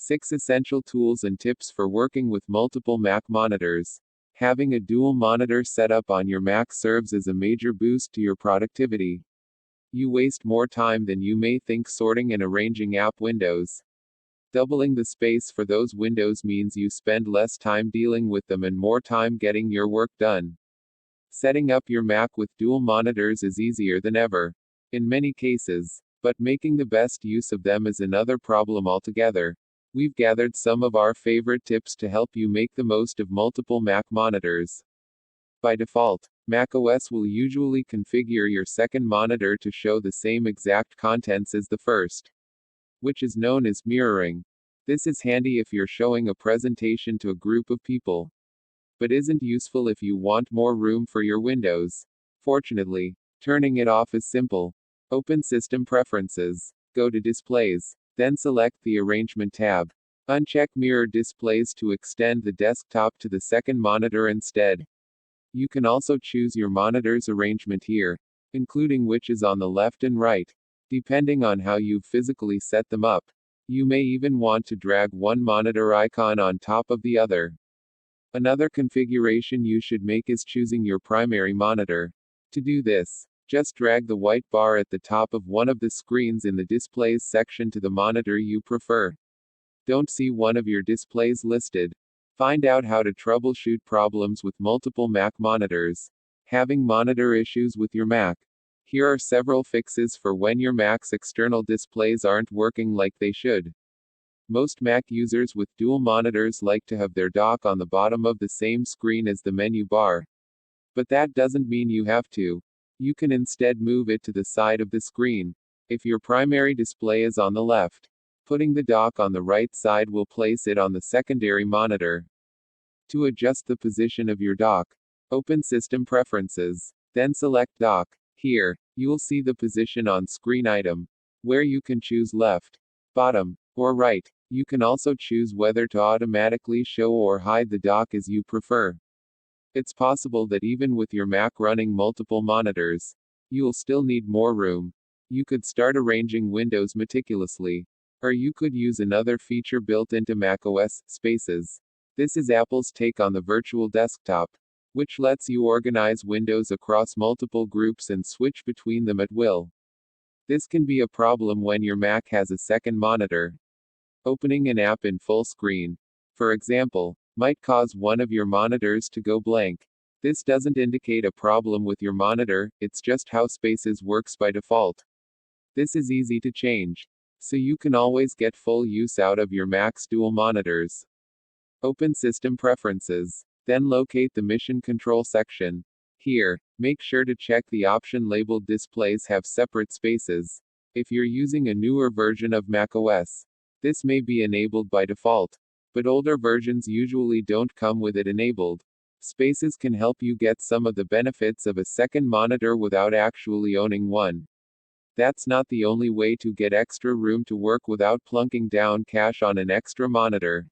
6 Essential Tools and Tips for Working with Multiple Mac Monitors. Having a dual monitor setup on your Mac serves as a major boost to your productivity. You waste more time than you may think sorting and arranging app windows. Doubling the space for those windows means you spend less time dealing with them and more time getting your work done. Setting up your Mac with dual monitors is easier than ever, in many cases, but making the best use of them is another problem altogether. We've gathered some of our favorite tips to help you make the most of multiple Mac monitors. By default, macOS will usually configure your second monitor to show the same exact contents as the first, which is known as mirroring. This is handy if you're showing a presentation to a group of people, but isn't useful if you want more room for your windows. Fortunately, turning it off is simple. Open System Preferences, go to Displays, then select the Arrangement tab. Uncheck Mirror Displays to extend the desktop to the second monitor instead. You can also choose your monitor's arrangement here, including which is on the left and right, depending on how you've physically set them up. You may even want to drag one monitor icon on top of the other. Another configuration you should make is choosing your primary monitor. To do this, just drag the white bar at the top of one of the screens in the Displays section to the monitor you prefer. Don't see one of your displays listed? Find out how to troubleshoot problems with multiple Mac monitors. Having monitor issues with your Mac. Here are several fixes for when your Mac's external displays aren't working like they should. Most Mac users with dual monitors like to have their dock on the bottom of the same screen as the menu bar. But that doesn't mean you have to. You can instead move it to the side of the screen. If your primary display is on the left, putting the dock on the right side will place it on the secondary monitor. To adjust the position of your dock, open System Preferences, then select Dock. Here, you'll see the Position on Screen item, where you can choose left, bottom, or right. You can also choose whether to automatically show or hide the dock as you prefer. It's possible that even with your Mac running multiple monitors, you'll still need more room. You could start arranging windows meticulously. Or you could use another feature built into macOS, Spaces. This is Apple's take on the virtual desktop, which lets you organize windows across multiple groups and switch between them at will. This can be a problem when your Mac has a second monitor. Opening an app in full screen, for example, might cause one of your monitors to go blank. This doesn't indicate a problem with your monitor, it's just how Spaces works by default. This is easy to change, so you can always get full use out of your Mac's dual monitors. Open System Preferences, then locate the Mission Control section. Here, make sure to check the option labeled Displays have separate spaces. If you're using a newer version of macOS, this may be enabled by default, but older versions usually don't come with it enabled. Spaces can help you get some of the benefits of a second monitor without actually owning one. That's not the only way to get extra room to work without plunking down cash on an extra monitor.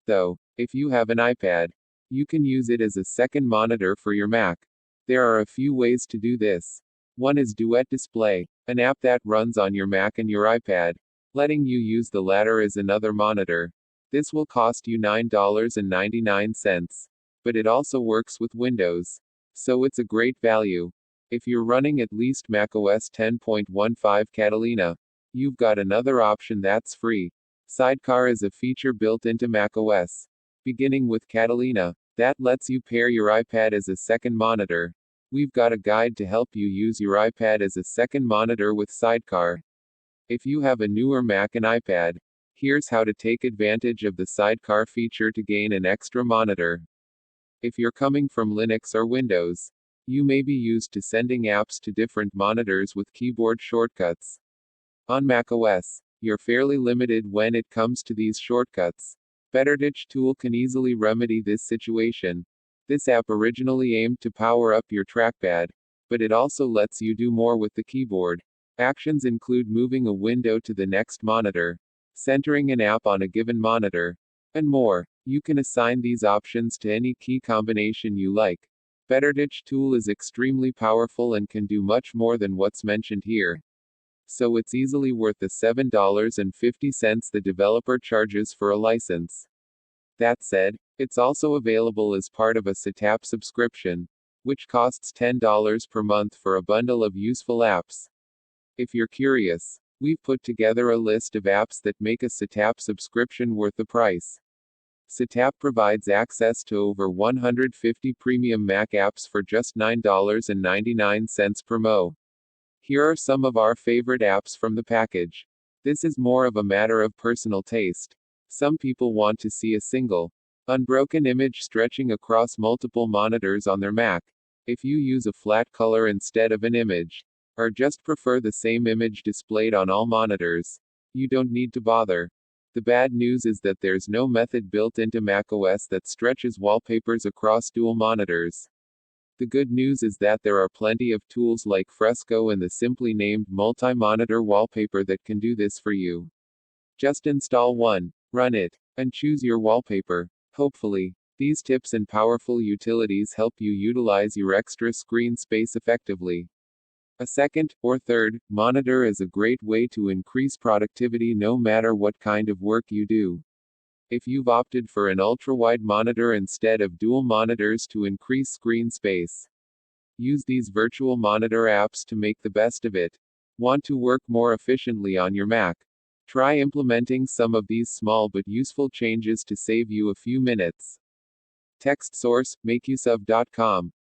Though, if you have an iPad, you can use it as a second monitor for your Mac. There are a few ways to do this. One is Duet Display, an app that runs on your Mac and your iPad, letting you use the latter as another monitor. This will cost you $9.99, but it also works with Windows, so it's a great value. If you're running at least macOS 10.15 Catalina, you've got another option that's free. Sidecar is a feature built into macOS, beginning with Catalina, that lets you pair your iPad as a second monitor. We've got a guide to help you use your iPad as a second monitor with Sidecar. If you have a newer Mac and iPad, here's how to take advantage of the Sidecar feature to gain an extra monitor. If you're coming from Linux or Windows, you may be used to sending apps to different monitors with keyboard shortcuts. On macOS, you're fairly limited when it comes to these shortcuts. BetterTouch tool can easily remedy this situation. This app originally aimed to power up your trackpad, but it also lets you do more with the keyboard. Actions include moving a window to the next monitor, centering an app on a given monitor, and more. You can assign these options to any key combination you like. BetterTouch tool is extremely powerful and can do much more than what's mentioned here. so it's easily worth the $7.50 the developer charges for a license. That said, it's also available as part of a Setup subscription, which costs $10 per month for a bundle of useful apps. If you're curious, we've put together a list of apps that make a Setup subscription worth the price. Setup provides access to over 150 premium Mac apps for just $9.99 per mo. Here are some of our favorite apps from the package. This is more of a matter of personal taste. Some people want to see a single, unbroken image stretching across multiple monitors on their Mac. If you use a flat color instead of an image, or just prefer the same image displayed on all monitors, you don't need to bother. The bad news is that there's no method built into macOS that stretches wallpapers across dual monitors. The good news is that there are plenty of tools like Fresco and the simply named multi-monitor wallpaper that can do this for you. Just install one, run it, and choose your wallpaper. Hopefully, these tips and powerful utilities help you utilize your extra screen space effectively. A second, or third, monitor is a great way to increase productivity no matter what kind of work you do. If you've opted for an ultra-wide monitor instead of dual monitors to increase screen space, use these virtual monitor apps to make the best of it. Want to work more efficiently on your Mac? Try implementing some of these small but useful changes to save you a few minutes. Text source, macusef.com.